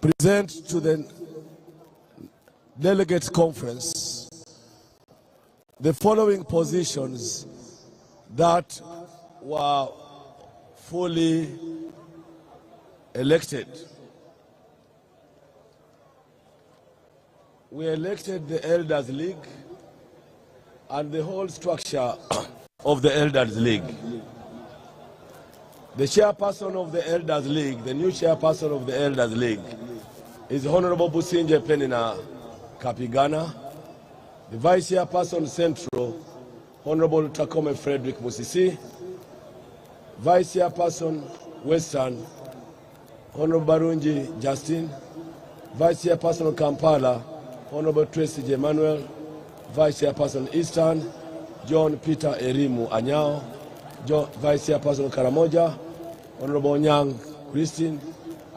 present to the Delegates Conference the following positions that were fully elected. We elected the Elders League and the whole structure of the Elders League. The chairperson of the Elders League, the new chairperson of the Elders League, is Honorable Businje Penina Kapigana. The vice chairperson Central, Honorable Takome Frederick Musisi. Vice chairperson Western, Honorable Barunji Justin. Vice chairperson Kampala, Honorable Tracy J. Manuel. Vice chairperson Eastern, John Peter Erimu Anyao. Vice chairperson Karamoja, Honorable Nyang Christine,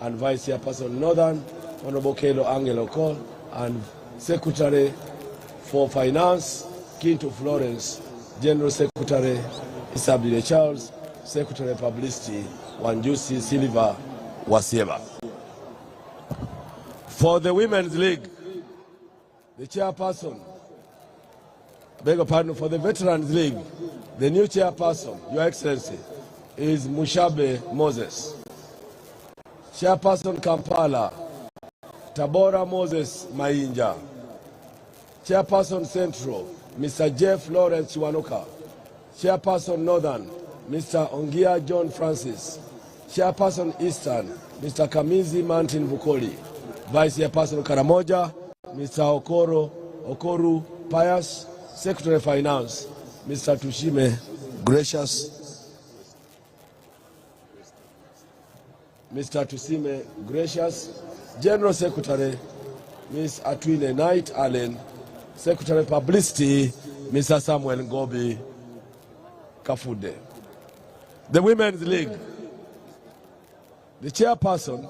and Vice chairperson Northern, Honorable Kelo Angelo Cole, and Secretary for Finance, Kinto Florence, General Secretary Isabelle Charles, Secretary of Publicity Wanjusi Silva Wasieba. For the Women's League, the chairperson, for the Veterans League, the new chairperson, Your Excellency, is Mushabe Moses. Chairperson Kampala, Tabora Moses Mainja. Chairperson Central, Mr. Jeff Lawrence Chiwanuka. Chairperson Northern, Mr. Ongia John Francis. Chairperson Eastern, Mr. Kamizi Martin Bukoli. Vice Chairperson Karamoja, Mr. Okoru Pius. Secretary of Finance, Mr. Tushime Gracious. Mr. Tusime Gracious. General Secretary, Ms. Atwine Knight Allen. Secretary of Publicity, Mr. Samuel Ngobi Kafude. The Women's League. The chairperson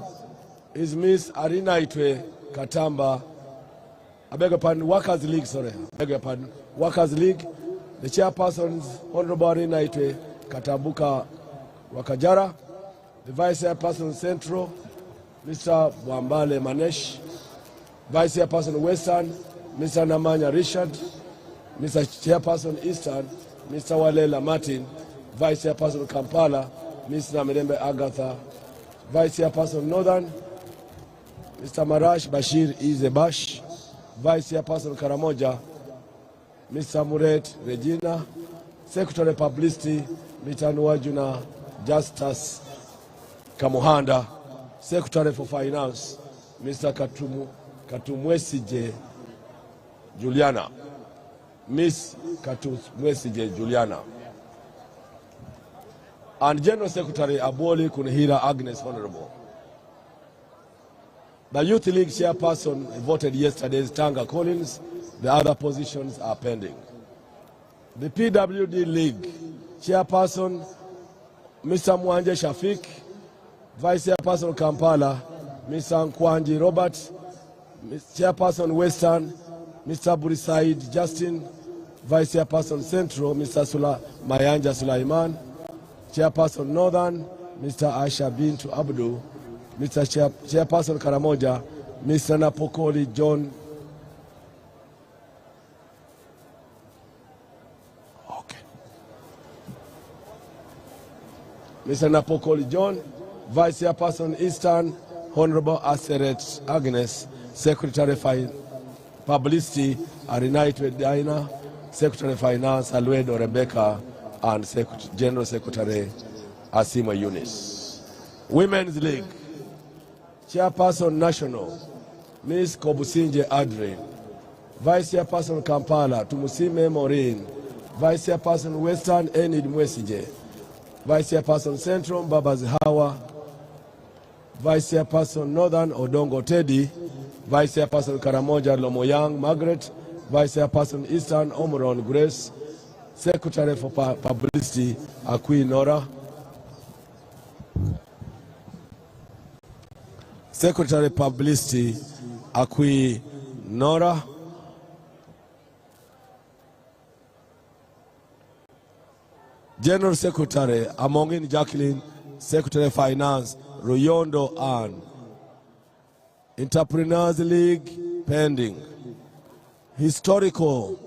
is Ms. Arina Itwe Katamba. I beg your pardon, Workers League, sorry. I beg your pardon. Workers League. The chairperson is Honorable Arina Itwe Katambuka Wakajara. The vice chairperson Central, Mr. Wambale Manesh. Vice chairperson Western, Mr. Namanya Richard. Mr. Chairperson Eastern, Mr. Walela Martin. Vice chairperson Kampala, Ms. Namirembe Agatha. Vice chairperson Northern, Mr. Marash Bashir Izebash. Vice chairperson Karamoja, Mr. Muret Regina. Secretary of Publicity, Mr. Nuwajuna Justus Kamuhanda. Secretary for Finance, Mr. Katumwesije Juliana. Miss Katumwesije Juliana. And General Secretary Aboli Kunihira Agnes Honorable. The Youth League chairperson voted yesterday is Tanga Collins. The other positions are pending. The PWD League chairperson, Mr. Mwanje Shafik. Vice chairperson Kampala, Mr. Nkwanji Robert. Chairperson Western, Mr. Burisaid Justin. Vice chairperson Central, Mr. Mayanja Sulaiman. Chairperson Northern, Mr. Asha Bintu Abdu. Mr. Chairperson Karamoja, Mr. Napokoli John. Okay. Mr. Napokoli John. Vice Chairperson Eastern, Honorable Aseret Agnes. Secretary of Publicity, Arinaitwe Daina. Secretary of Finance, Alwedo Rebecca. And General Secretary, Asima Eunice. Women's League. Chairperson National, Ms. Kobusinje Adrian. Vice Chairperson Kampala, Tumusime Maureen. Vice Chairperson Western, Enid Mwesije. Vice Chairperson Central, Babaz Hawa. Vice Chairperson Northern, Odongo Teddy. Vice Chairperson Karamoja, Lomoyang Margaret. Vice Chairperson Eastern, Omoron Grace. Secretary for Publicity, Akwi Nora. Secretary Publicity, Akwi Nora. General Secretary, Amongin Jacqueline. Secretary of Finance, Ruyondo Ann. Entrepreneurs League pending. Historical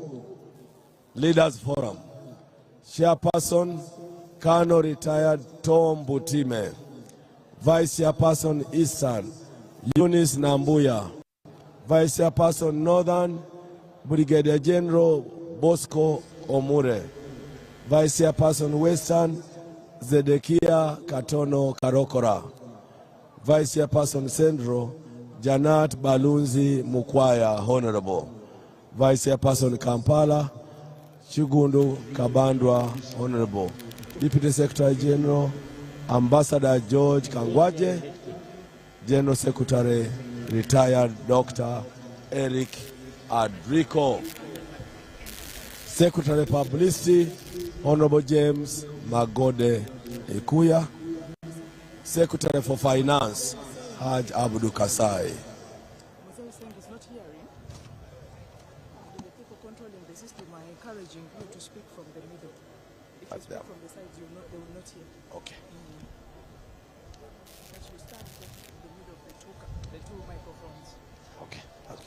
Leaders Forum. Chairperson, Colonel Retired Tom Butime. Vice Chairperson Eastern, Eunice Nambuya. Vice Chairperson Northern, Brigadier General Bosco Omure. Vice Chairperson Western, Zedekia Katono Karokora. Vice Chairperson Central, Janat Balunzi Mukwaya, Honorable. Vice Chairperson Kampala, Chigundu Kabandwa, Honorable. Deputy Secretary General, Ambassador George Kangwaje. General Secretary, Retired Dr. Eric Adrico. Secretary Publicity, Honorable James Magode Ekuya. Secretary for Finance, Haj Abdul Kasai. The people controlling the system are encouraging you to speak from the middle. If you speak from the sides, they will not hear. Okay. But you stand in the middle of the two microphones. Okay. Okay.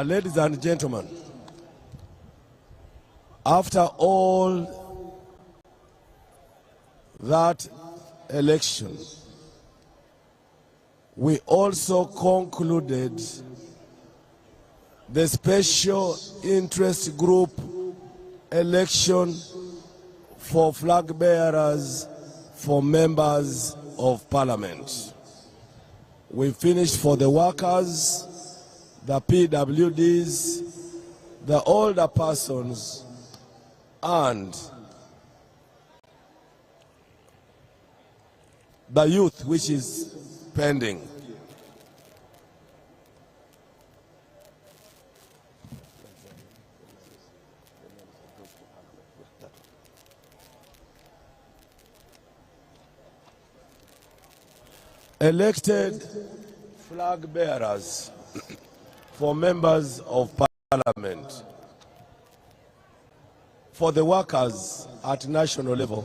Ladies and gentlemen, after all that election, we also concluded the special interest group election for flag bearers for members of parliament. We finished for the workers, the PWDs, the older persons, and the youth, which is pending. Elected flag bearers for members of parliament. For the workers at national level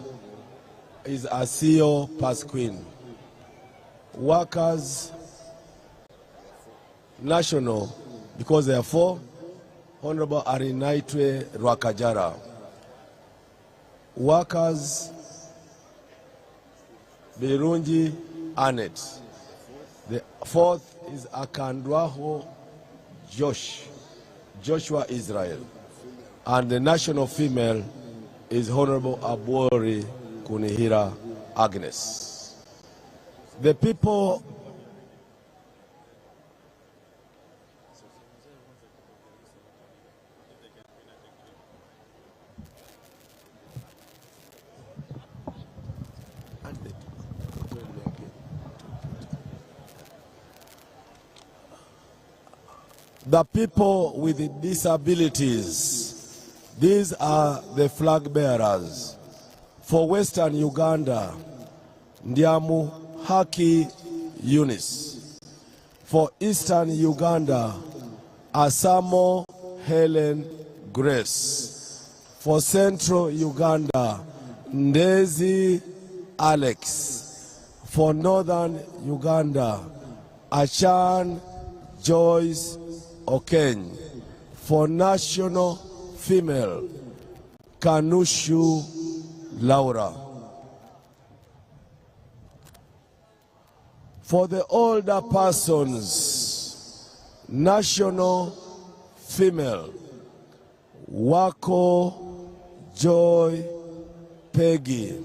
is Asio Pasquin. Workers national, because there are four, Honorable Arinaitwe Rwakajara. Workers Birungi Anet. The fourth is Akandwaho Joshua Israel. And the national female is Honorable Abori Kunihira Agnes. The people with disabilities, these are the flag bearers. For Western Uganda, Ndiamu Haki Eunice. For Eastern Uganda, Asamo Helen Grace. For Central Uganda, Ndezi Alex. For Northern Uganda, Achan Joyce Okeny. For national female, Kanushu Laura. For the older persons, national female, Wako Joy Peggy.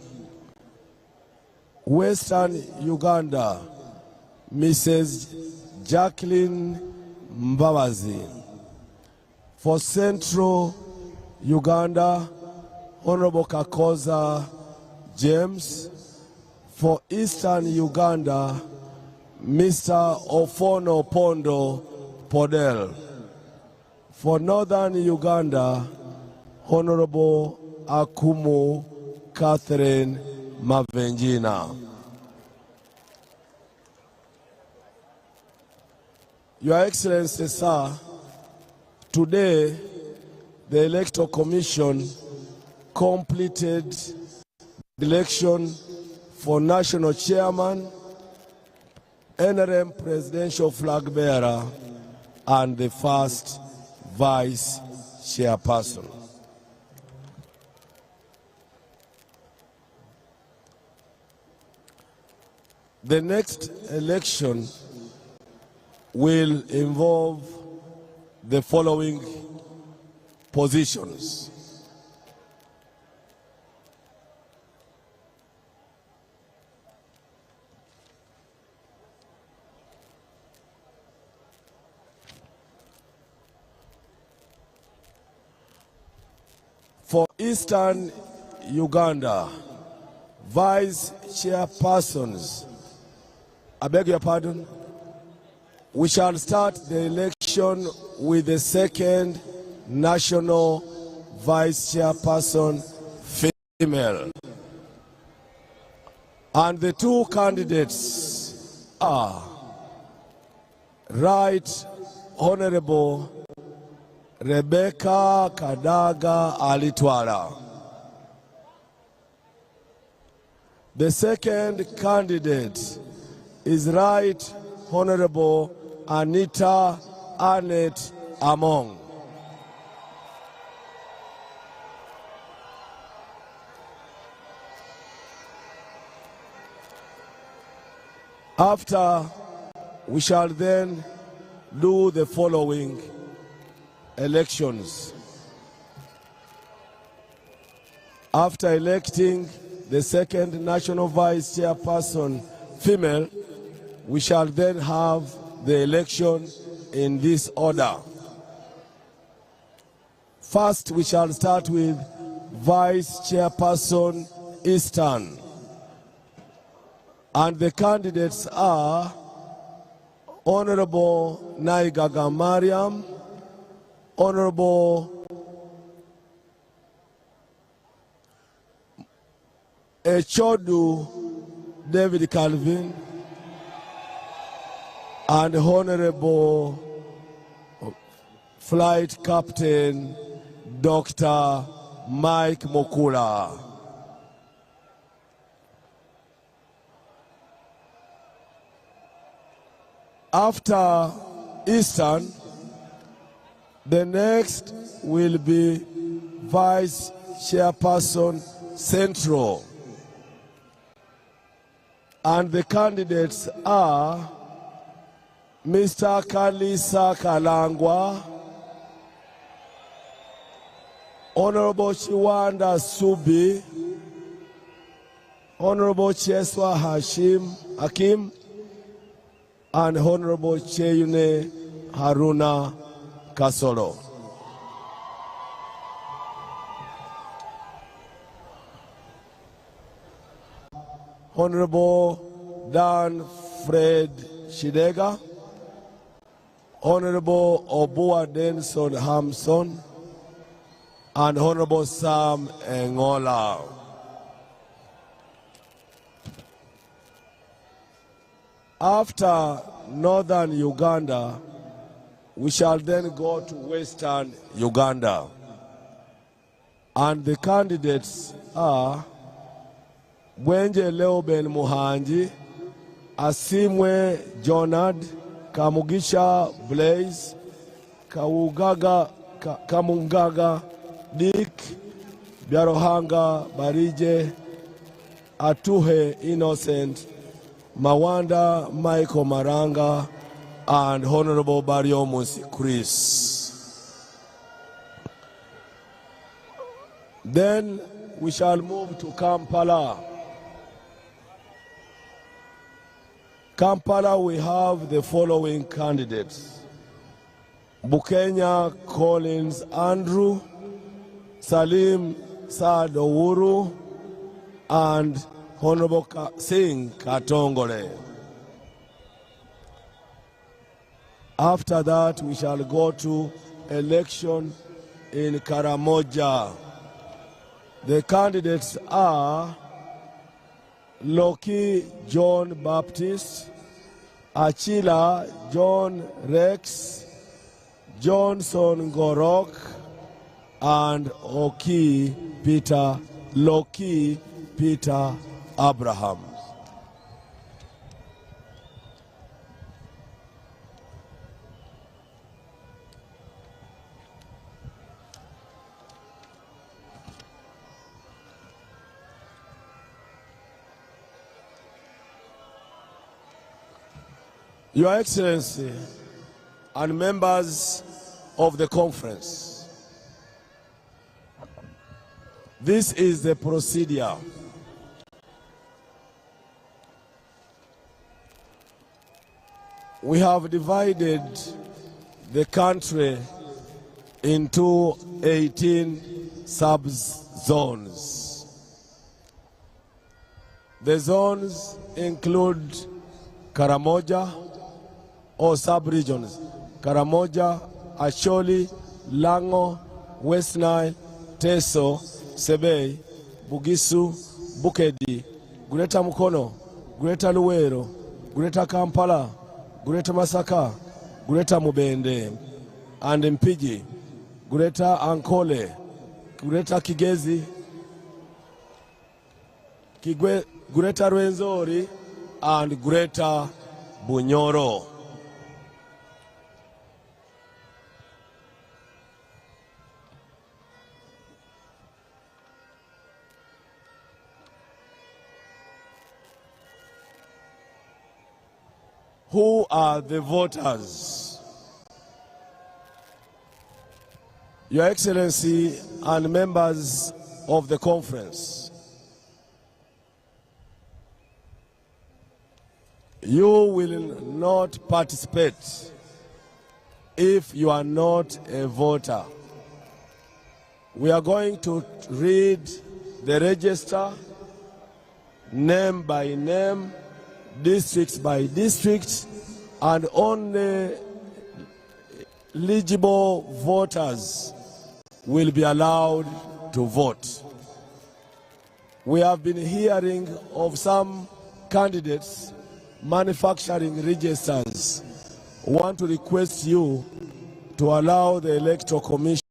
Western Uganda, Mrs. Jacqueline Mbabazi. For Central Uganda, Honorable Kakoza James. For Eastern Uganda, Mr. Ofono Pondo Podel. For Northern Uganda, Honorable Akumu Catherine Mavenjina. Your Excellency, sir, today the Electoral Commission completed the election for national chairman, Nrm presidential flag bearer, and the first vice chairperson. The next election will involve the following positions. For Eastern Uganda, vice chairpersons, I beg your pardon, we shall start the election with the second national vice chairperson female. And the two candidates are Right Honorable Rebecca Kadaga Alitwala. The second candidate is Right Honorable Anita Annette Among. After, we shall then do the following elections. After electing the second national vice chairperson female, we shall then have the election in this order. First, we shall start with vice chairperson Eastern. And the candidates are Honorable Naigaga Mariam, Honorable Echodu David Calvin, and Honorable Flight Captain Dr. Mike Mokula. After Eastern, the next will be Vice Chairperson Central. And the candidates are Mr. Kalisa Kalangwa, Honorable Chiwanda Subi, Honorable Cheswa Hakim, and Honorable Cheyune Haruna Kasolo. Honorable Dan Fred Shidega, Honorable Obua Denson Hamson, and Honorable Sam Engola. After Northern Uganda, we shall then go to Western Uganda. And the candidates are Bwenje Leoben Muhanji, Asimwe Jonad, Kamugisha Blaze, Kamungaga Dick, Byarohanga Barije, Atuhe Innocent, Mawanda Michael Maranga, and Honorable Bariomusi Chris. Then we shall move to Kampala. Kampala, we have the following candidates: Bukenya Collins Andrew, Salim Saad Owuru, and Honorable Singh Katongole. After that, we shall go to election in Karamoja. The candidates are Loki John Baptist, Achila John Rex, Johnson Gorok, and Loki Peter Abraham. Your Excellency and members of the conference, this is the procedure. We have divided the country into 18 sub-zones. The zones include Karamoja, or sub-regions: Karamoja, Acholi, Lango, West Nile, Teso, Sebei, Bugisu, Bukedi, Greater Mukono, Greater Luwero, Greater Kampala, Greater Masaka, Greater Mubende, and Mpigi, Greater Ankole, Greater Kigezi, Greater Rwenzori, and Greater Bunyoro. Who are the voters? Your Excellency and members of the conference, you will not participate if you are not a voter. We are going to read the register name by name, districts by district, and only eligible voters will be allowed to vote. We have been hearing of some candidates manufacturing registers. We want to request you to allow the Electoral Commission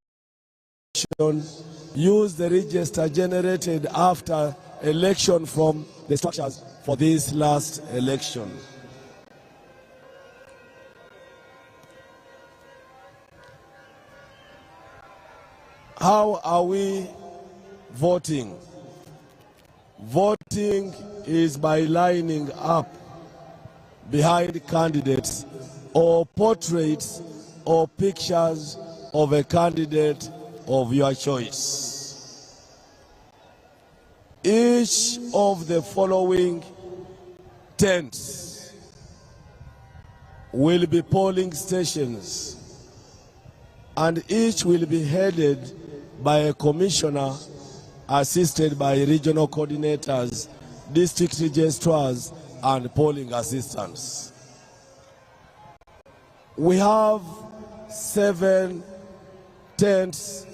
use the register generated after election from the structures for this last election. How are we voting? Voting is by lining up behind candidates or portraits or pictures of a candidate of your choice. Each of the following tents will be polling stations, and each will be headed by a commissioner assisted by regional coordinators, district registrars, and polling assistants. We have 7 tents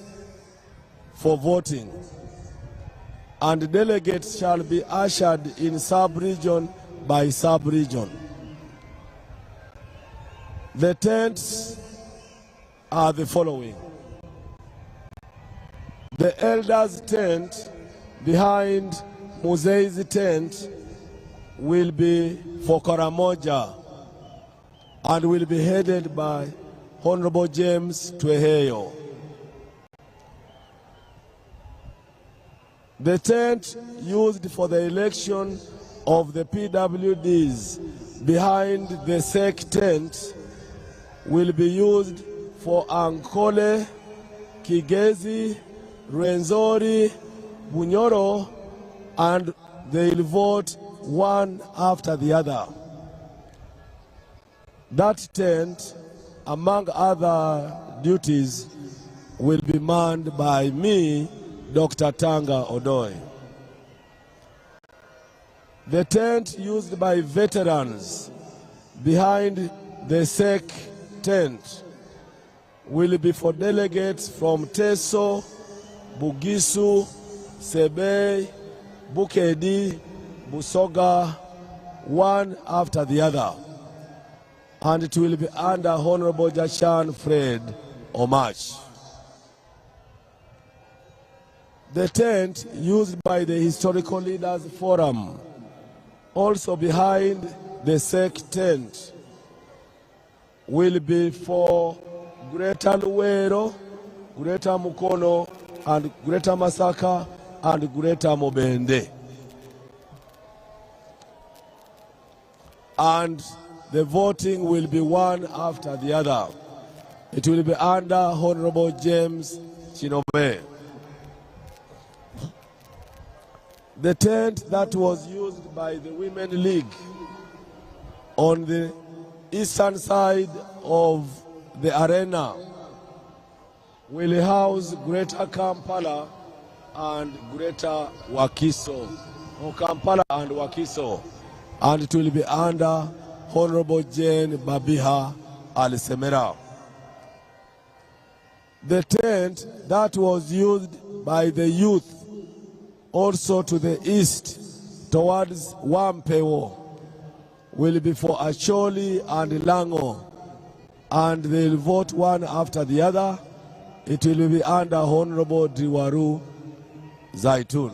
for voting, and delegates shall be ushered in sub-region by sub-region. The tents are the following. The elders' tent behind Museveni's tent will be for Karamoja and will be headed by Honorable James Tweheyo. The tent used for the election of the PWDs behind the SEC tent will be used for Ankole, Kigezi, Rwenzori, Bunyoro, and they will vote one after the other. That tent, among other duties, will be manned by me, Dr. Tanga Odoi. The tent used by veterans behind the SEC tent will be for delegates from Teso, Bugisu, Sebei, Bukedi, Busoga, one after the other. And it will be under Honorable Jashan Fred Omach. The tent used by the Historical Leaders Forum, also behind the SEC tent, will be for Greater Luwero, Greater Mukono, and Greater Masaka, and Greater Mobende. And the voting will be one after the other. It will be under Honorable James Chinome. The tent that was used by the Women League on the eastern side of the arena will house Greater Kampala and Greater Wakiso, or Kampala and Wakiso, and it will be under Honorable Jane Babiha Alisemera. The tent that was used by the youth also to the east towards Wampewo will be for Acholi and Lango, and they'll vote one after the other. It will be under Honorable Diwaru Zaitun.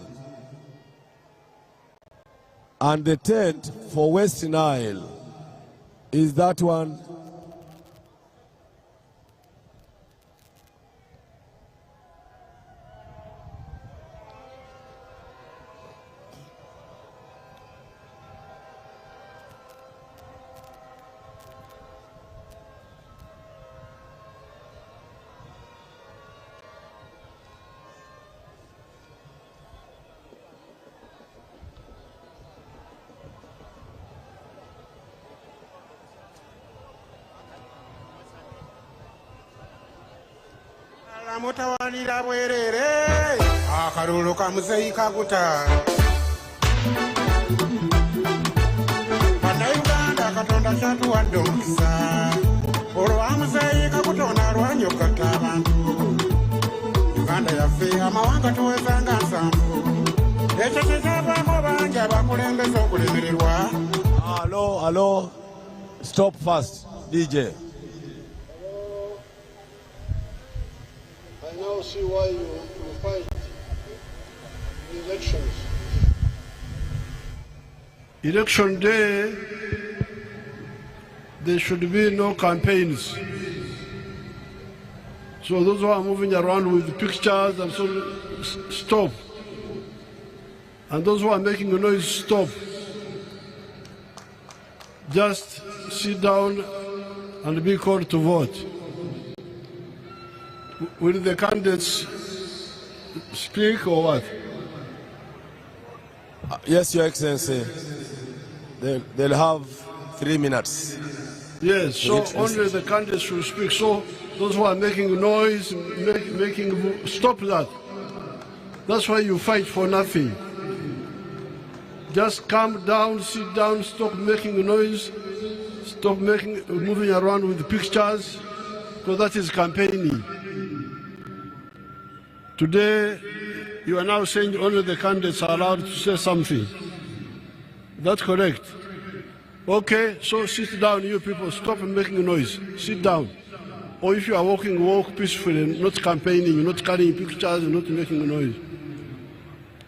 And the tent for West Nile is that one mutawanira bwerere akarulu kamuzeyi kakuta Bannayuganda Katonda kyatuwadde omukisa olwa muzeyi kakutonda lwanyogatta abantu Uganda yaffe amawanga tuwezanga nsanvu ekyo kyekyavaako bangi abakulembeza okulemererwa. Hello, stop fast, DJ. I now see why you fight the elections. Election day, there should be no campaigns. So those who are moving around with pictures and so, stop. And those who are making a noise, stop. Just sit down and be called to vote. Will the candidates speak or what? Yes, Your Excellency. They'll have 3 minutes. Yes, so only the candidates should speak. So those who are making noise, stop that. That's why you fight for nothing. Just calm down, sit down, stop making noise, stop moving around with pictures, because that is campaigning. Today, you are now saying only the candidates are allowed to say something. That's correct. Okay, so sit down, you people, stop making noise. Sit down. Or if you are walking, walk peacefully, not campaigning, not carrying pictures, not making noise.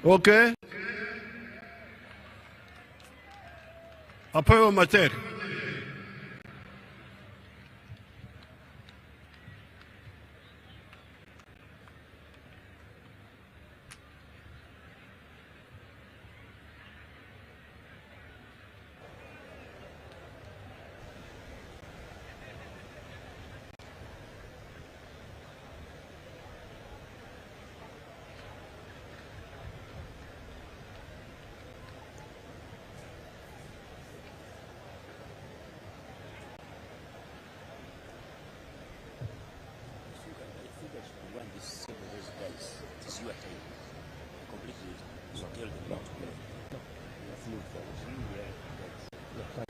Okay? Apoyo mater.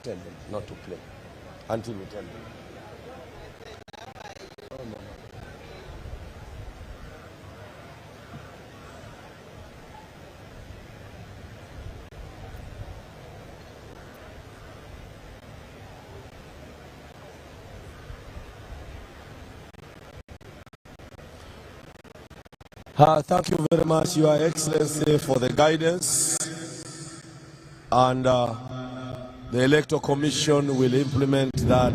Tell them not to play until we tell them. Thank you very much, Your Excellency, for the guidance. And the Electoral Commission will implement that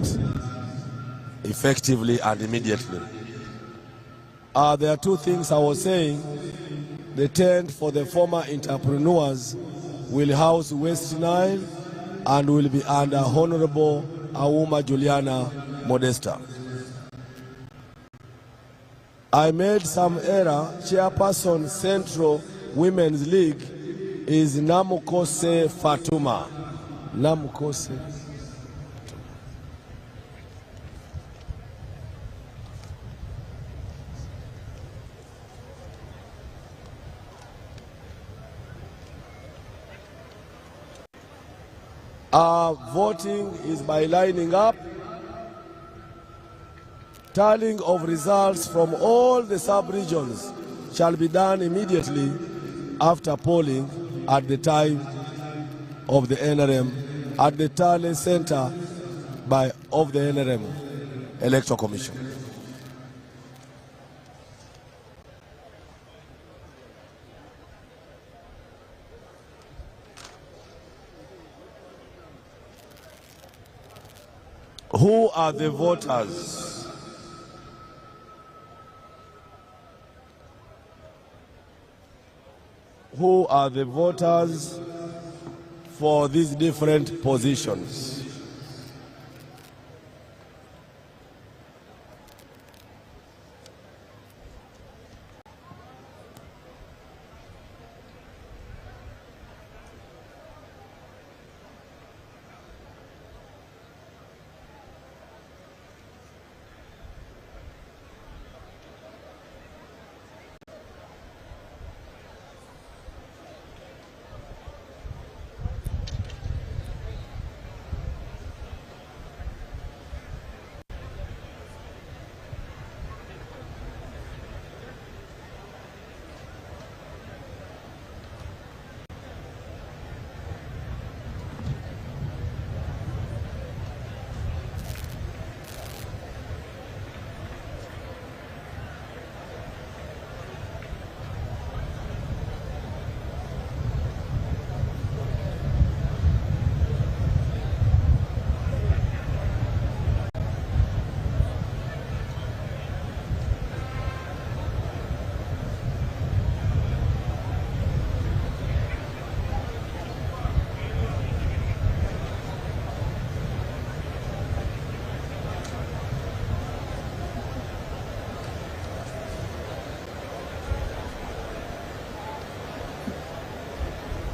effectively and immediately. There are two things I was saying. The tent for the former entrepreneurs will house West Nile and will be under Honorable Auma Juliana Modesta. I made some error. Chairperson Central Women's League is Namukose Fatuma. Namukose. Voting is by lining up. Tallying of results from all the sub-regions shall be done immediately after polling at the time of the NRM at the tally center of the NRM Electoral Commission. Who are the voters? Who are the voters for these different positions?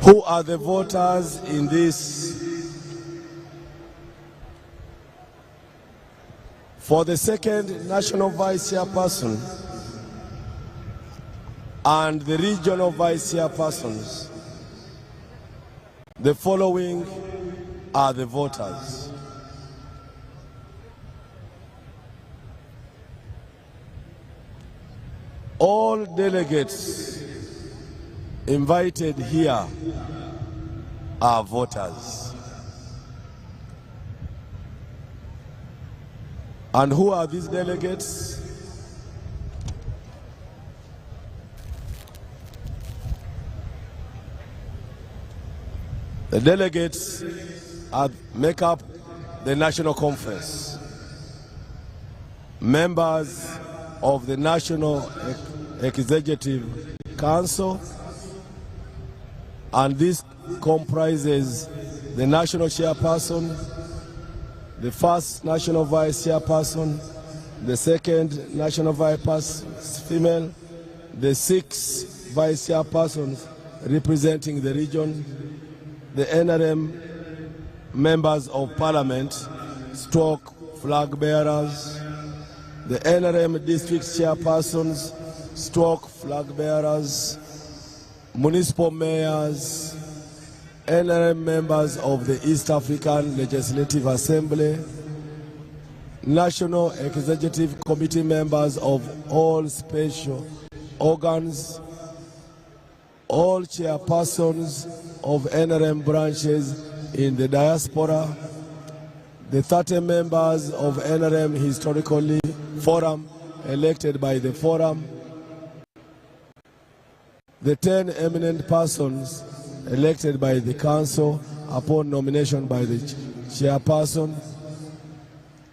Who are the voters in this? For the second national vice chairperson and the regional vice chairpersons, the following are the voters. All delegates invited here are voters. And who are these delegates? The delegates make up the National Conference, members of the National Executive Council, and this comprises the national chairperson, the first national vice chairperson, the second national vice female, the 6 vice chairpersons representing the region, the NRM members of parliament, stroke flag bearers, the NRM district chairpersons, stroke flag bearers, municipal mayors, NRM members of the East African Legislative Assembly, National Executive Committee members of all special organs, all chairpersons of NRM branches in the diaspora, the 30 members of NRM Historical Forum elected by the Forum, the 10 eminent persons elected by the council upon nomination by the chairperson,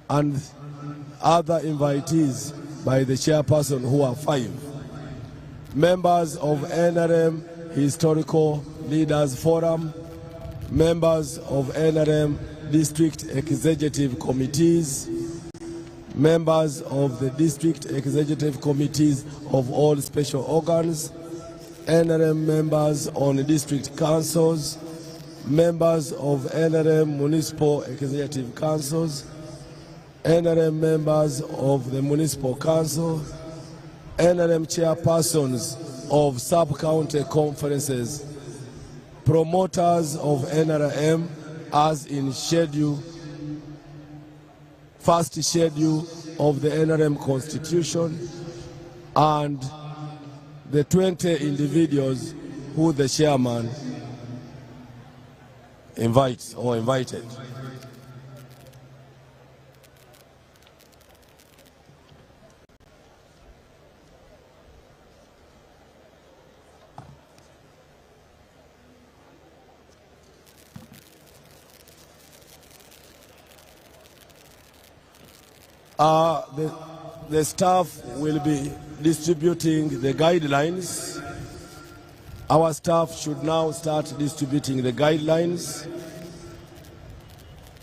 and other invitees by the chairperson, who are 5. Members of NRM Historical Leaders Forum, members of NRM District Executive Committees, members of the District Executive Committees of all special organs, NRM members on district councils, members of NRM Municipal Executive Councils, NRM members of the Municipal Council, NRM chairpersons of sub-county conferences, promoters of NRM as in first schedule of the NRM Constitution, and the 20 individuals who the chairman invites or invited. The staff will be distributing the guidelines. Our staff should now start distributing the guidelines.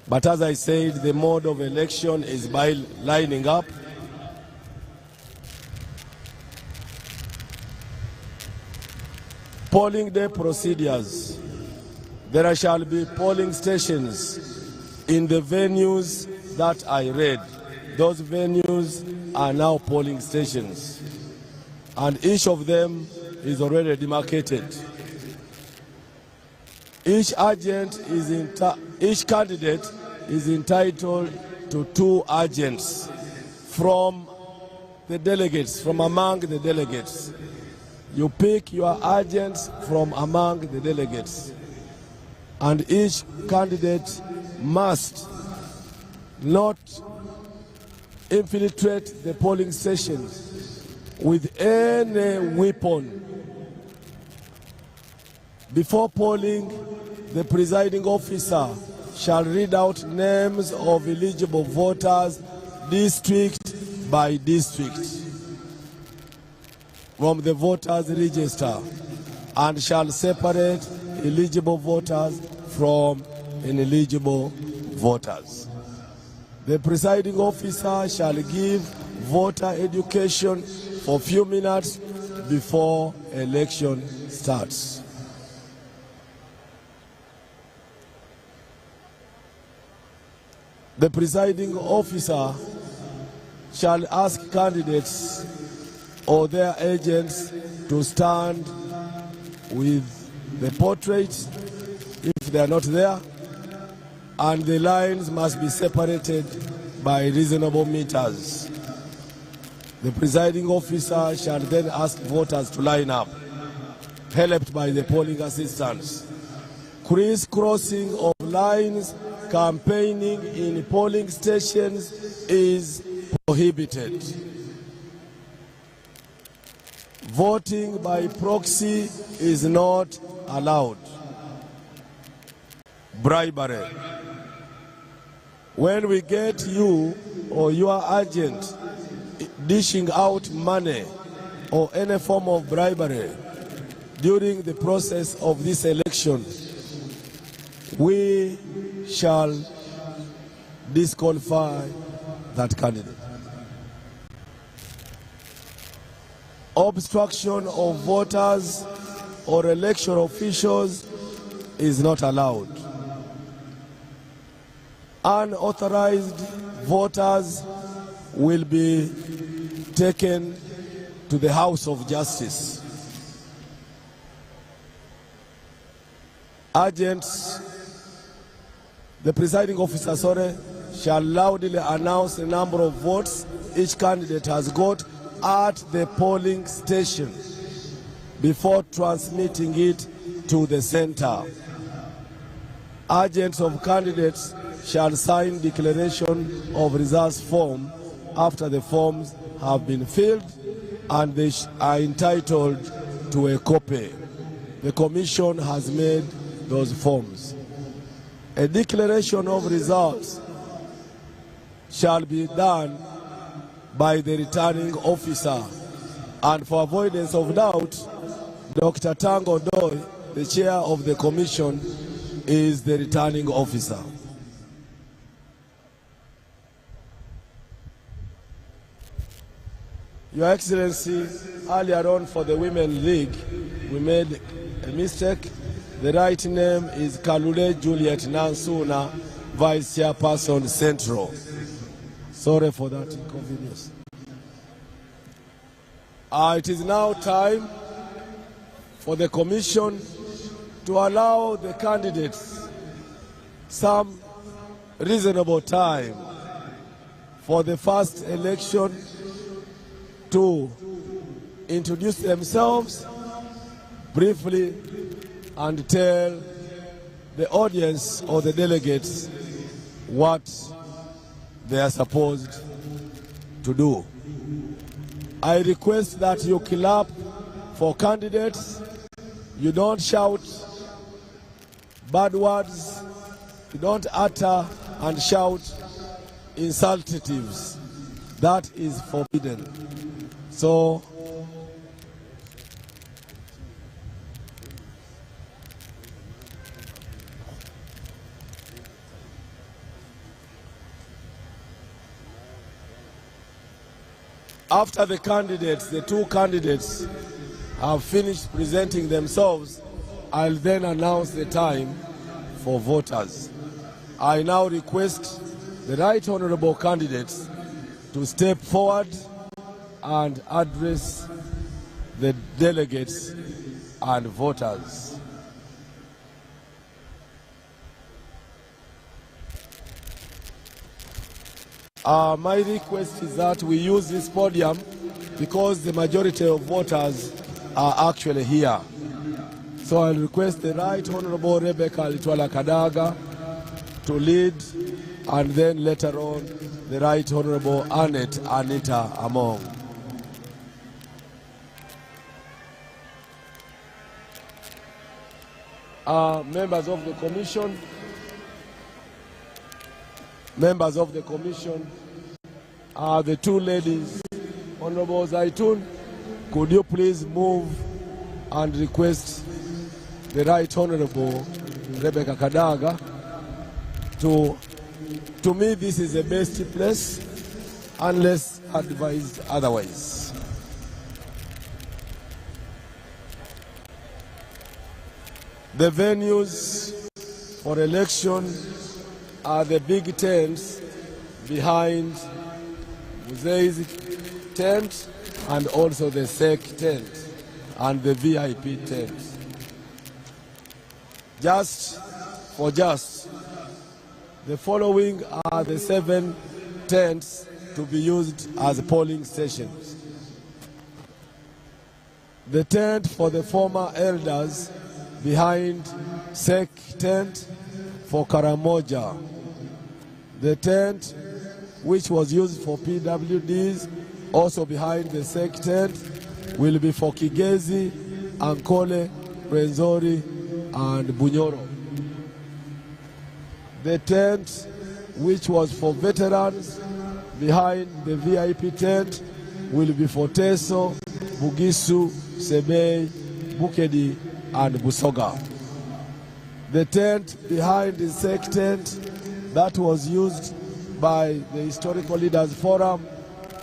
But as I said, the mode of election is by lining up. Polling day procedures. There shall be polling stations in the venues that I read. Those venues are now polling stations, and each of them is already demarcated. Each candidate is entitled to 2 agents from the delegates, from among the delegates. You pick your agents from among the delegates, and each candidate must not infiltrate the polling stations with any weapon. Before polling, the presiding officer shall read out names of eligible voters district by district from the voters register, and shall separate eligible voters from ineligible voters. The presiding officer shall give voter education for a few minutes before election starts. The presiding officer shall ask candidates or their agents to stand with the portrait if they are not there, and the lines must be separated by reasonable meters. The presiding officer shall then ask voters to line up, helped by the polling assistants. Crisscrossing of lines campaigning in polling stations is prohibited. Voting by proxy is not allowed. Bribery. When we get you or your agent dishing out money or any form of bribery during the process of this election, we shall disqualify that candidate. Obstruction of voters or election officials is not allowed. Unauthorized voters will be taken to the House of Justice. Agents, the presiding officer, shall loudly announce the number of votes each candidate has got at the polling station before transmitting it to the center. Agents of candidates shall sign declaration of results form after the forms have been filled, and they are entitled to a copy. The Commission has made those forms. A declaration of results shall be done by the returning officer. And for avoidance of doubt, Dr. Tango Doi, the chair of the Commission, is the returning officer. Your Excellency, earlier on for the Women League, we made a mistake. The right name is Kalule Juliet Nansuna, Vice Chairperson Central. Sorry for that inconvenience. It is now time for the Commission to allow the candidates some reasonable time for the first election to introduce themselves briefly and tell the audience or the delegates what they are supposed to do. I request that you clap for candidates. You don't shout bad words. You don't utter and shout insultatives. That is forbidden. So, after the candidates, the two candidates, have finished presenting themselves, I'll then announce the time for voters. I now request the right honorable candidates to step forward and address the delegates and voters. My request is that we use this podium because the majority of voters are actually here. So I'll request the Right Honorable Rebecca Litwala Kadaga to lead, and then later on the Right Honorable Annette Anita Among. Members of the Commission, the two ladies, Honorable Zaitun, could you please move and request the Right Honorable Rebecca Kadaga to me this is the best place unless advised otherwise. The venues for election are the big tents behind Museveni's tent and also the SEC tent and the VIP tent. The following are the 7 tents to be used as polling stations. The tent for the former elders behind SEC tent for Karamoja. The tent which was used for PWDs, also behind the SEC tent, will be for Kigezi, Ankole, Rwenzori, and Bunyoro. The tent which was for veterans behind the VIP tent will be for Teso, Bugisu, Sebei, Bukedi, and Busoga. The tent behind the SEC tent that was used by the Historical Leaders Forum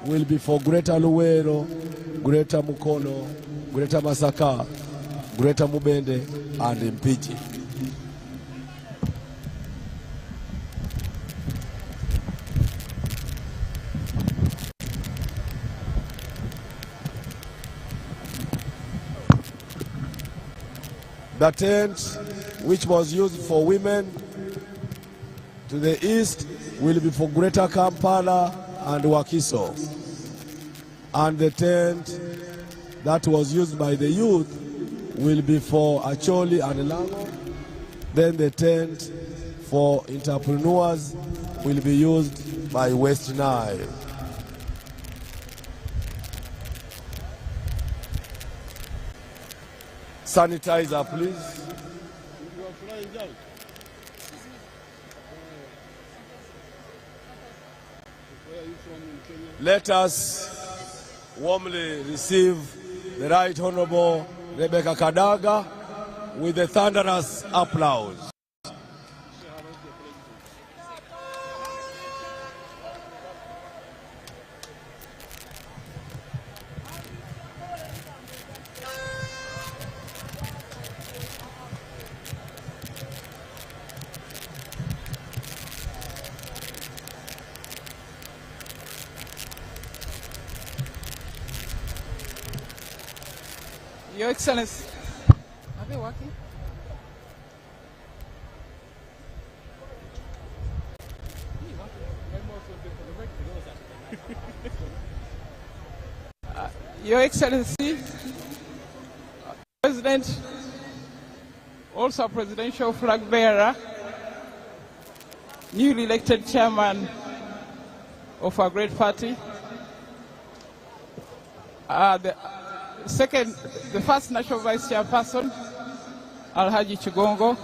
will be for Greater Luwero, Greater Mukono, Greater Masaka, Greater Mubende, and Mpiji. The tent which was used for women to the east will be for Greater Kampala and Wakiso. And the tent that was used by the youth will be for Acholi and Lango. Then the tent for entrepreneurs will be used by West Nile. sanitizer, please. You are flying out. Where are you from in Kenya? Let us warmly receive the Right Honorable Rebecca Kadaga with a thunderous applause. Your Excellency, are they working? Your Excellency, President, also Presidential Flag Bearer, newly elected Chairman of our great party, the first National Vice Chairperson, Alhaji Chigongo,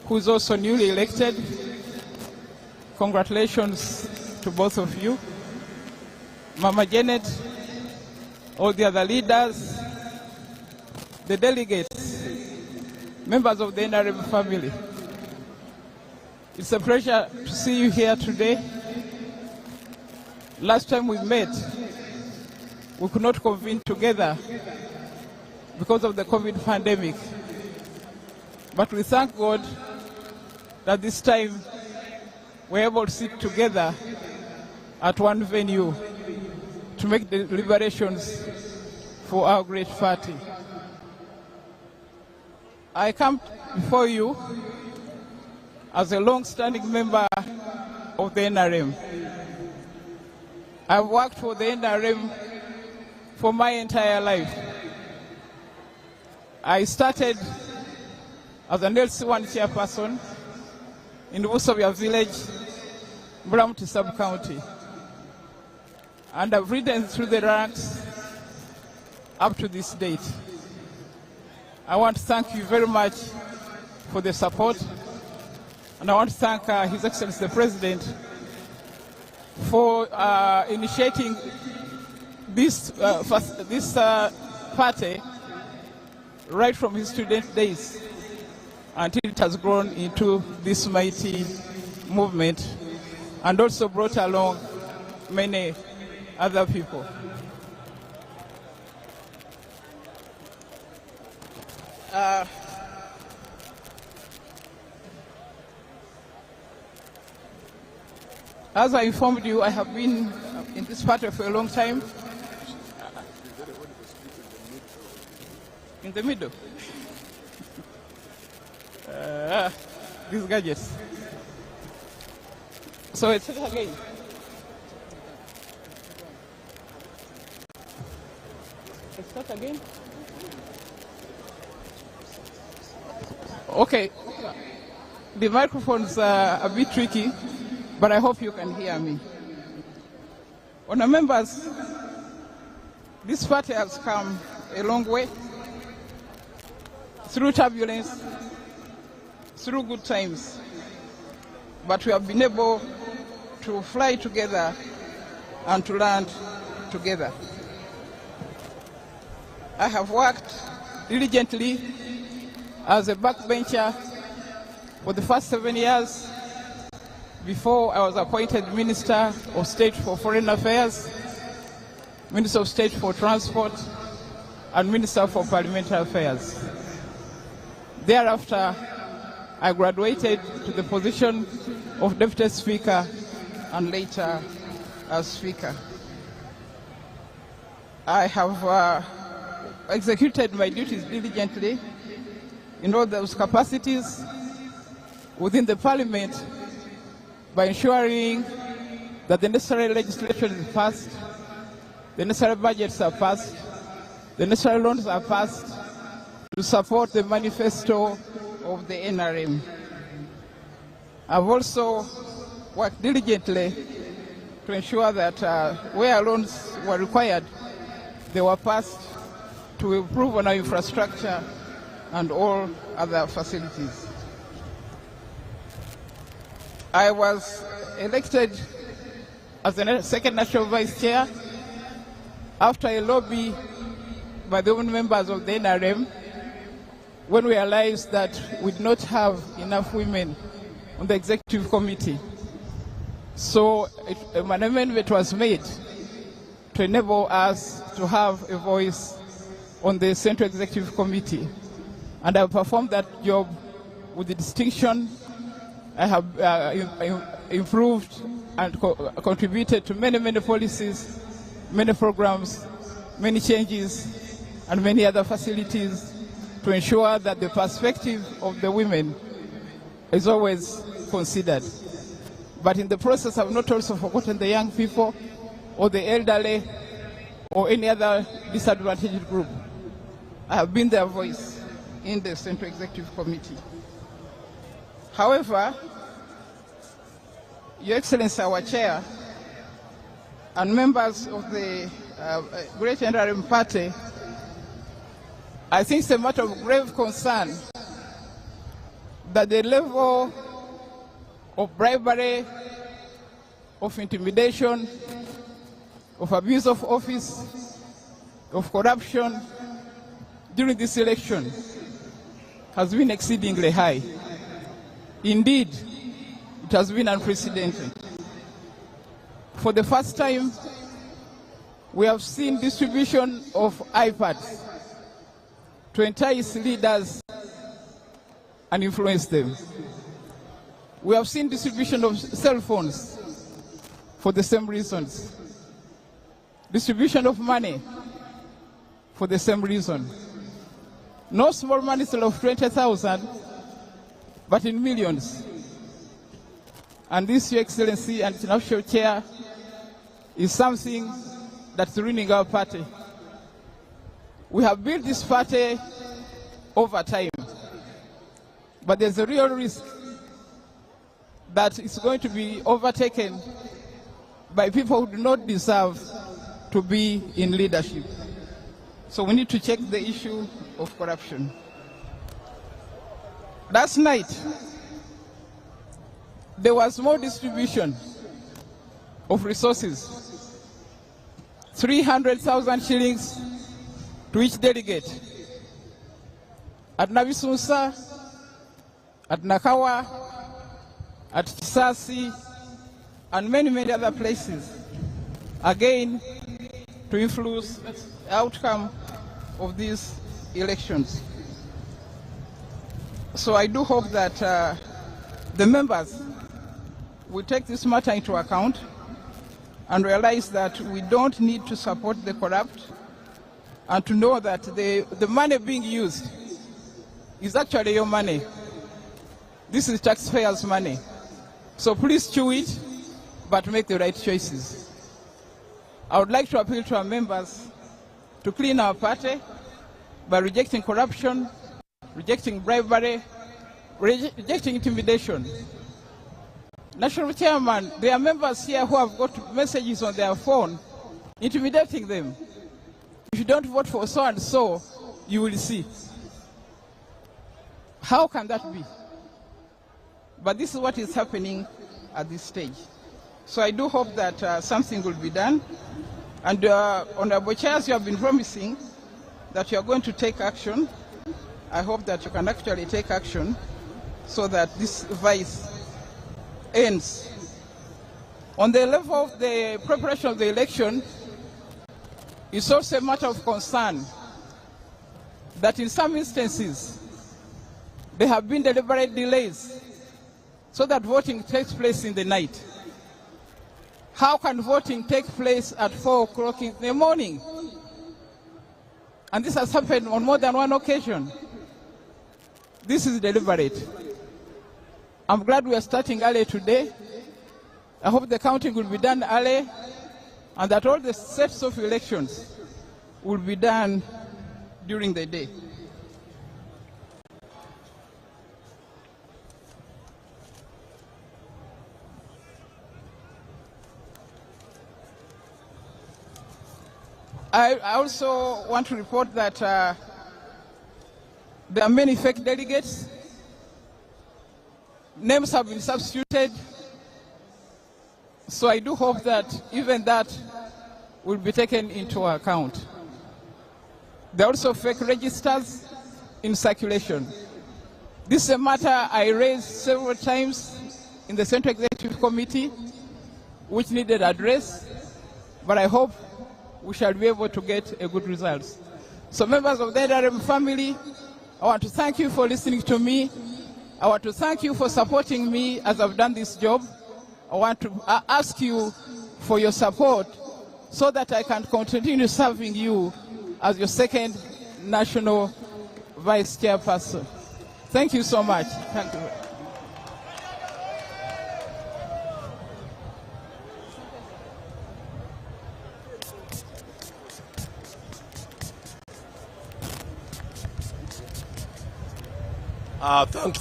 who is also newly elected. Congratulations to both of you. Mama Janet, all the other leaders, the delegates, members of the Nrm family. It's a pleasure to see you here today. Last time we met, we could not convene together because of the COVID pandemic. But we thank God that this time we're able to sit together at one venue to make the deliberations for our great party. I come before you as a long-standing member of the NRM. I've worked for the NRM for my entire life. I started as an LC1 chairperson in Busovia village, Brampton sub-county. And I've ridden through the ranks up to this date. I want to thank you very much for the support. And I want to thank His Excellency the President for initiating this party right from his student days until it has grown into this mighty movement and also brought along many other people. As I informed you, I have been in this party for a long time. In the middle. These gadgets. So it's again. Let's start again. Okay. The microphones are a bit tricky, but I hope you can hear me. Honourable members, this party has come a long way through turbulence, through good times, but we have been able to fly together and to land together. I have worked diligently as a backbencher for the first 7 years before I was appointed Minister of State for Foreign Affairs, Minister of State for Transport, and Minister for Parliamentary Affairs. Thereafter, I graduated to the position of Deputy Speaker and later as Speaker. I have executed my duties diligently in all those capacities within the Parliament by ensuring that the necessary legislation is passed, the necessary budgets are passed, the necessary loans are passed to support the manifesto of the NRM. I've also worked diligently to ensure that where loans were required, they were passed to improve on our infrastructure and all other facilities. I was elected as the second national vice chair after a lobby by the women members of the NRM when we realized that we did not have enough women on the executive committee. So an amendment was made to enable us to have a voice on the Central Executive Committee. And I performed that job with distinction. I have improved and contributed to many, many policies, many programs, many changes, and many other facilities to ensure that the perspective of the women is always considered. But in the process, I've not also forgotten the young people or the elderly or any other disadvantaged group. I have been their voice in the Central Executive Committee. However, Your Excellency, our chair, and members of the Great Nrm Party, I think it's a matter of grave concern that the level of bribery, of intimidation, of abuse of office, of corruption during this election has been exceedingly high. Indeed, it has been unprecedented. For the first time, we have seen distribution of iPads to entice leaders and influence them. We have seen distribution of cell phones for the same reasons. Distribution of money for the same reason. No small money of 20,000, but in millions. And this, Your Excellency and International Chair, is something that's ruining our party. We have built this party over time, but there's a real risk that it's going to be overtaken by people who do not deserve to be in leadership. So we need to check the issue of corruption. Last night, there was more distribution of resources, 300,000 shillings to each delegate at Nabisunsa, at Nakawa, at Tisasi, and many, many other places, again, to influence the outcome of these elections. So I do hope that the members will take this matter into account and realize that we don't need to support the corrupt, and to know that the money being used is actually your money. This is taxpayers' money. So please chew it, but make the right choices. I would like to appeal to our members to clean our party by rejecting corruption, rejecting bribery, rejecting intimidation. National Chairman, there are members here who have got messages on their phone intimidating them. If you don't vote for so and so, you will see. How can that be? But this is what is happening at this stage. So I do hope that something will be done. And Honorable Chairs, you have been promising that you are going to take action. I hope that you can actually take action so that this vice ends. On the level of the preparation of the election, it's also a matter of concern that in some instances there have been deliberate delays so that voting takes place in the night. How can voting take place at 4 o'clock in the morning? And this has happened on more than one occasion. This is deliberate. I'm glad we are starting early today. I hope the counting will be done early, and that all the sets of elections will be done during the day. I also want to report that there are many fake delegates. Names have been substituted. So I do hope that even that will be taken into account. There are also fake registers in circulation. This is a matter I raised several times in the Central Executive Committee, which needed address, but I hope we shall be able to get a good result. So members of the Nrm family, I want to thank you for listening to me. I want to thank you for supporting me as I've done this job. I want to ask you for your support so that I can continue serving you as your second national vice chairperson. Thank you so much. Thank you.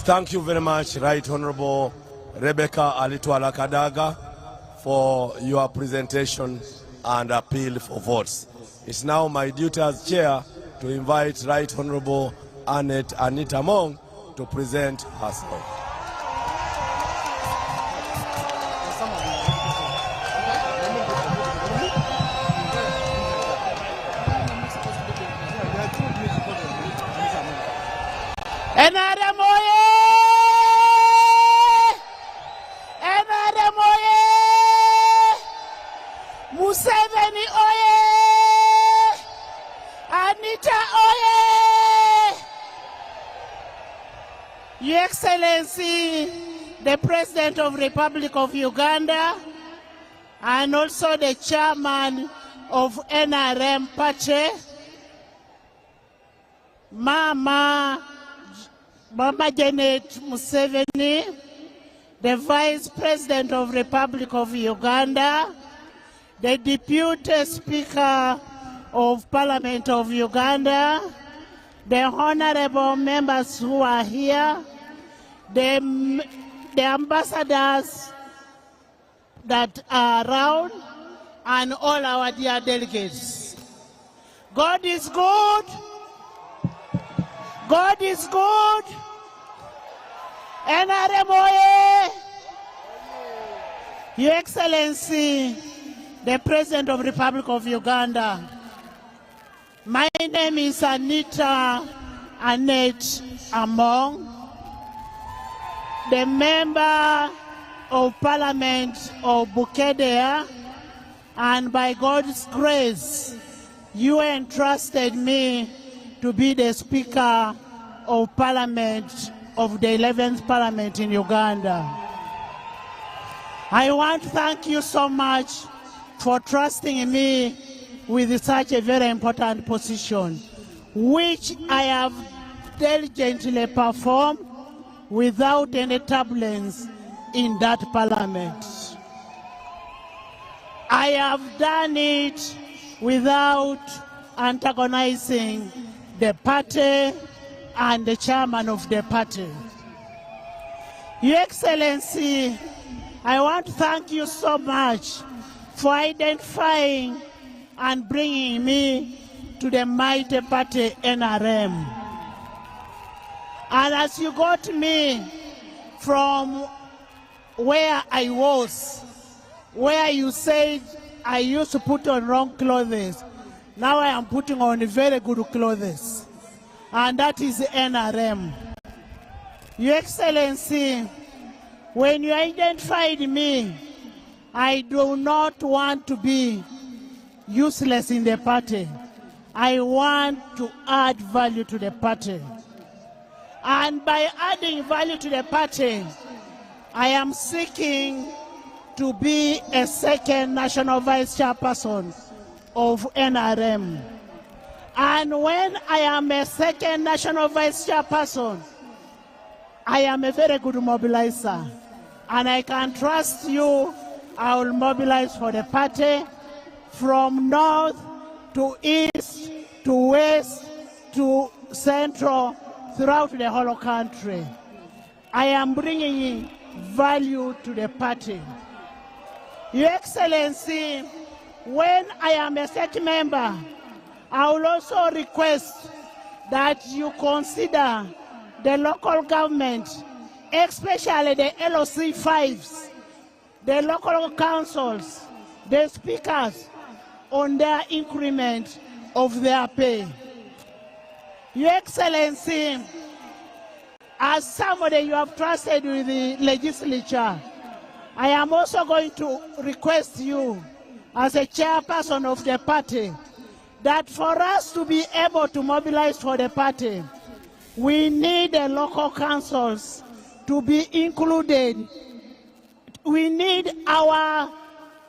Thank you very much, Right Honorable Rebecca Alitwala Kadaga, for your presentation and appeal for votes. It's now my duty as chair to invite Right Honorable Anita Mong to present herself. Nrm oye! Nrm oye! Museveni oye! Anita oye! Your Excellency, the President of the Republic of Uganda, and also the Chairman of NRM Party, Mama Janet Museveni, the Vice President of the Republic of Uganda, the Deputy Speaker of Parliament of Uganda, the honorable members who are here, the ambassadors that are around, and all our dear delegates. God is good. God is good. Nrm oye! Your Excellency, the President of the Republic of Uganda, my name is Anita Annette Among, the Member of Parliament of Bukedea, and by God's grace, you entrusted me to be the Speaker of Parliament of the 11th Parliament in Uganda. I want to thank you so much for trusting me with such a very important position, which I have diligently performed without any turbulence in that Parliament. I have done it without antagonizing the party and the chairman of the party. Your Excellency, I want to thank you so much for identifying and bringing me to the mighty party NRM. And as you got me from where I was, where you said I used to put on wrong clothes, now I am putting on very good clothes. And that is NRM. Your Excellency, when you identified me, I do not want to be useless in the party. I want to add value to the party. And by adding value to the party, I am seeking to be a second national vice chairperson of NRM. And when I am a second national vice chairperson, I am a very good mobilizer. And I can trust you, I will mobilize for the party from north to east to west to central throughout the whole country. I am bringing value to the party. Your Excellency, when I am a state member, I will also request that you consider the local government, especially the LOC 5s, the local councils, the speakers, on their increment of their pay. Your Excellency, as somebody you have trusted with the legislature, I am also going to request you, as a chairperson of the party, that for us to be able to mobilize for the party, we need the local councils to be included. We need our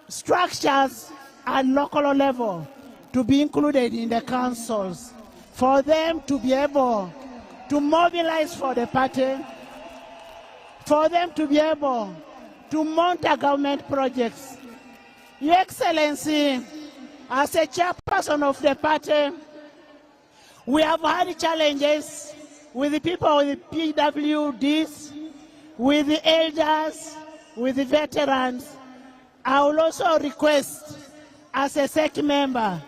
structures at local level to be included in the councils, for them to be able to mobilize for the party, for them to be able to monitor government projects. Your Excellency, as a chairperson of the party, we have had challenges with the people with the PWDs, with the elders, with the veterans. I will also request, as a SEC member,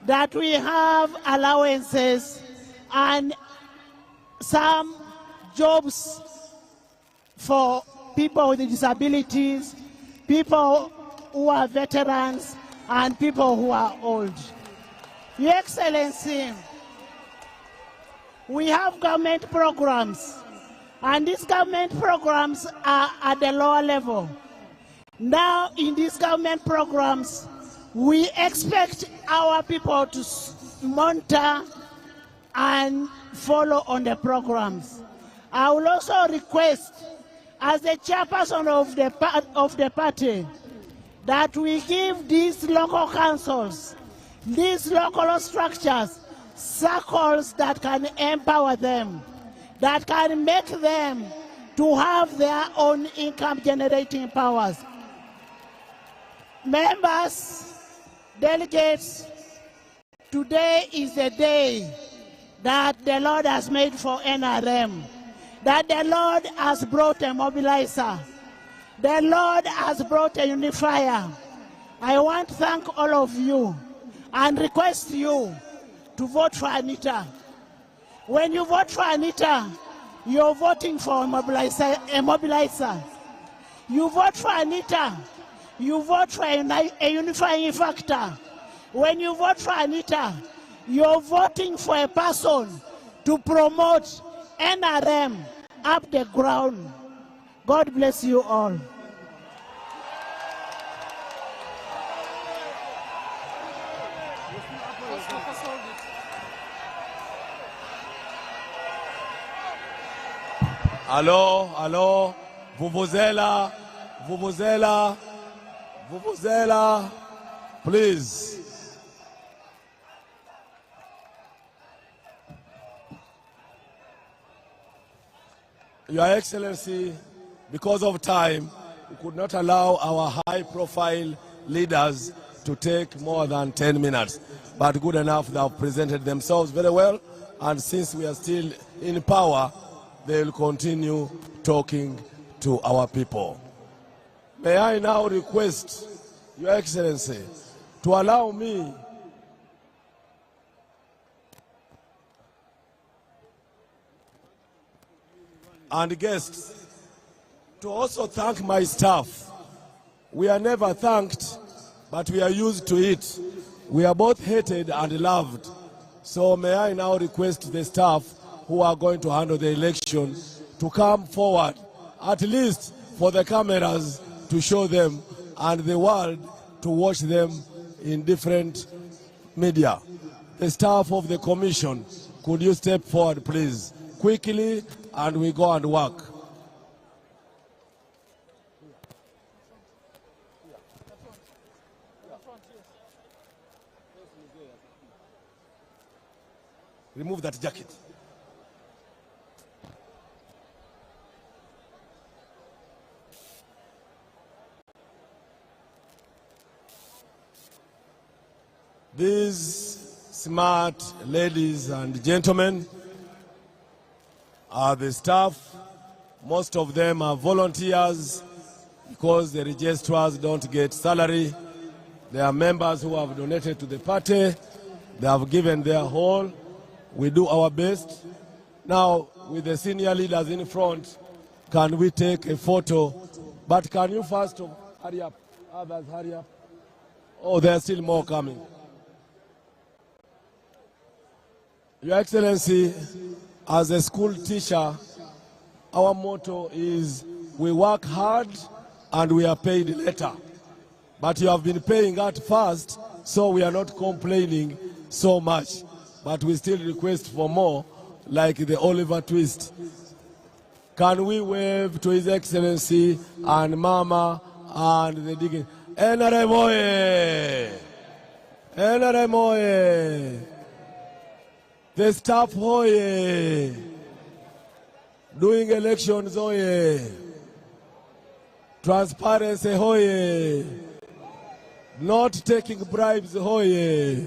that we have allowances and some jobs for people with disabilities, people who are veterans, and people who are old. Your Excellency, we have government programs, and these government programs are at the lower level. Now, in these government programs, we expect our people to monitor and follow on the programs. I will also request, as the chairperson of the party, that we give these local councils, these local structures, circles that can empower them, that can make them to have their own income generating powers. Members, delegates, today is the day that the Lord has made for NRM, that the Lord has brought a mobilizer, the Lord has brought a unifier. I want to thank all of you and request you to vote for Anita. When you vote for Anita, you're voting for a mobilizer. You vote for Anita, you vote for a unifying factor. When you vote for Anita, you're voting for a person to promote NRM up the ground. God bless you all. Allô, allô, Vuvuzela, Vuvuzela, Vuvuzela, please. Your Excellency, because of time, we could not allow our high-profile leaders to take more than 10 minutes. But good enough, they have presented themselves very well, and since we are still in power, they will continue talking to our people. May I now request Your Excellency to allow me and guests to also thank my staff. We are never thanked, but we are used to it. We are both hated and loved. So may I now request the staff who are going to handle the election to come forward, at least for the cameras to show them and the world to watch them in different media. The staff of the commission, could you step forward, please, quickly, and we go and work. Remove that jacket. These smart ladies and gentlemen are the staff. Most of them are volunteers because the registrars don't get salary. They are members who have donated to the party. They have given their whole. We do our best. Now, with the senior leaders in front, can we take a photo? But can you first hurry up? Others, hurry up. Oh, there are still more coming. Your Excellency, as a school teacher, our motto is we work hard and we are paid later. But you have been paying at first, so we are not complaining so much. But we still request for more, like the Oliver twist. Can we wave to His Excellency and Mama and the digging? Nrm oye! Nrm oye! The staff oye! Doing elections oye! Transparency oye! Not taking bribes oye!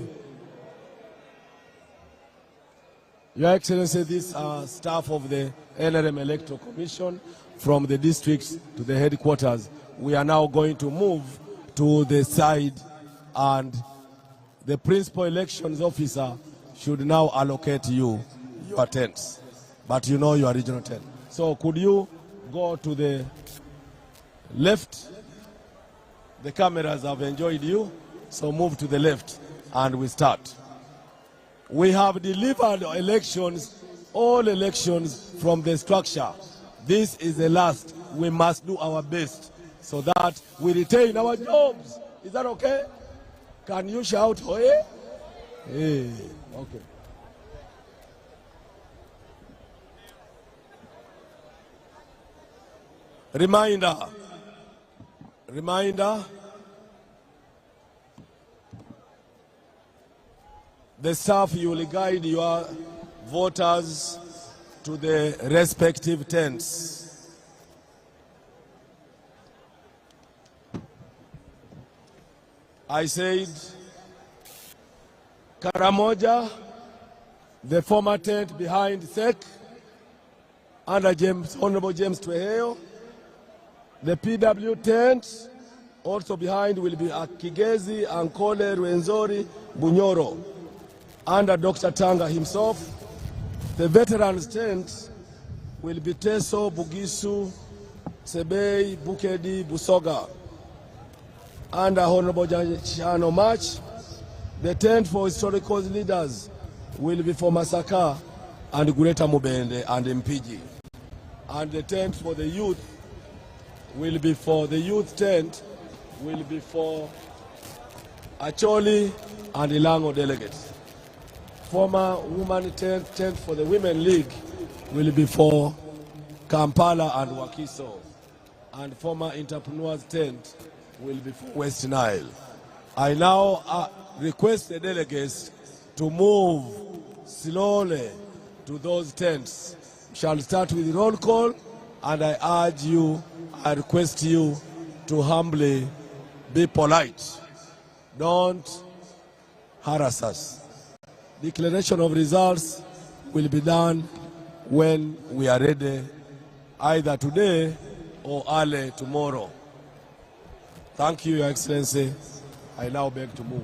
Your Excellency, these are staff of the Nrm Electoral Commission from the districts to the headquarters. We are now going to move to the side, and the principal elections officer should now allocate you your tents. But you know your regional tent. So could you go to the left? The cameras have enjoyed you, so move to the left and we start. We have delivered elections, all elections from the structure. This is the last. We must do our best so that we retain our jobs. Is that okay? Can you shout, "Oye"? Hey, okay. Reminder. The staff, you will guide your voters to the respective tents. I said, Karamoja, the former tent behind SEC, under Honorable James Tweheyo. The PW tent, also behind, will be Akigezi, Ankole, Rwenzori, Bunyoro, under Dr. Tanga himself. The veterans tent will be Teso, Bugisu, Sebei, Bukedi, Busoga, under Honorable Chano March. The tent for historical leaders will be for Masaka and Gureta Mubende and Mpiji. And the tent for the youth will be for the youth tent, will be for Acholi and Ilango delegates. Former woman tent for the Women League will be for Kampala and Wakiso. And former entrepreneurs tent will be for West Nile. I now request the delegates to move slowly to those tents. We shall start with roll call, and I urge you, I request you to humbly be polite. Don't harass us. Declaration of results will be done when we are ready, either today or early tomorrow. Thank you, Your Excellency. I now beg to move.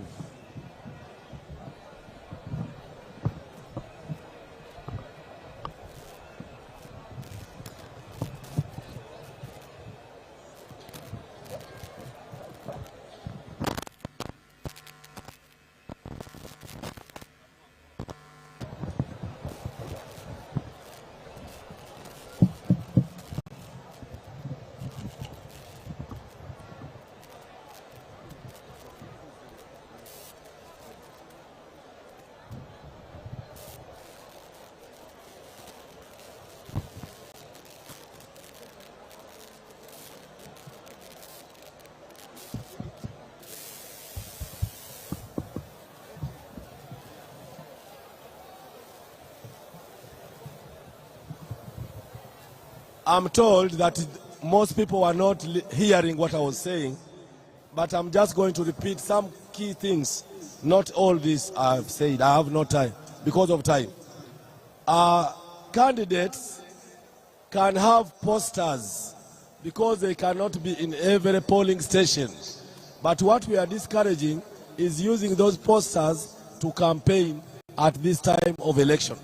I'm told that most people are not hearing what I was saying, but I'm just going to repeat some key things. Not all this I've said. I have no time because of time. Candidates can have posters because they cannot be in every polling station. But what we are discouraging is using those posters to campaign at this time of election.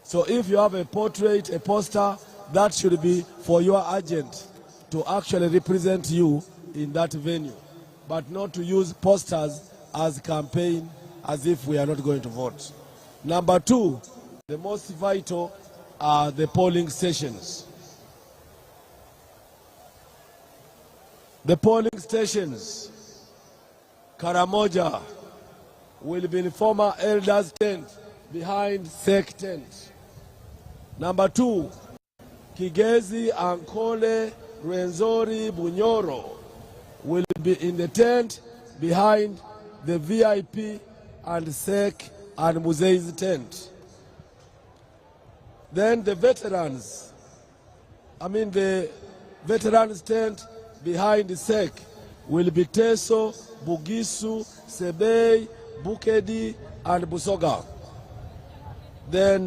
So if you have a portrait, a poster, that should be for your agent to actually represent you in that venue, but not to use posters as campaign as if we are not going to vote. Number two, the most vital are the polling stations. The polling stations, Karamoja will be in former elders tent behind SEC tent. Number two, Kigezi, Ankole, Rwenzori, Bunyoro will be in the tent behind the VIP and SEC and Museveni's tent. Then the veterans, the veterans tent behind the SEC will be Teso, Bugisu, Sebei, Bukedi, and Busoga. Then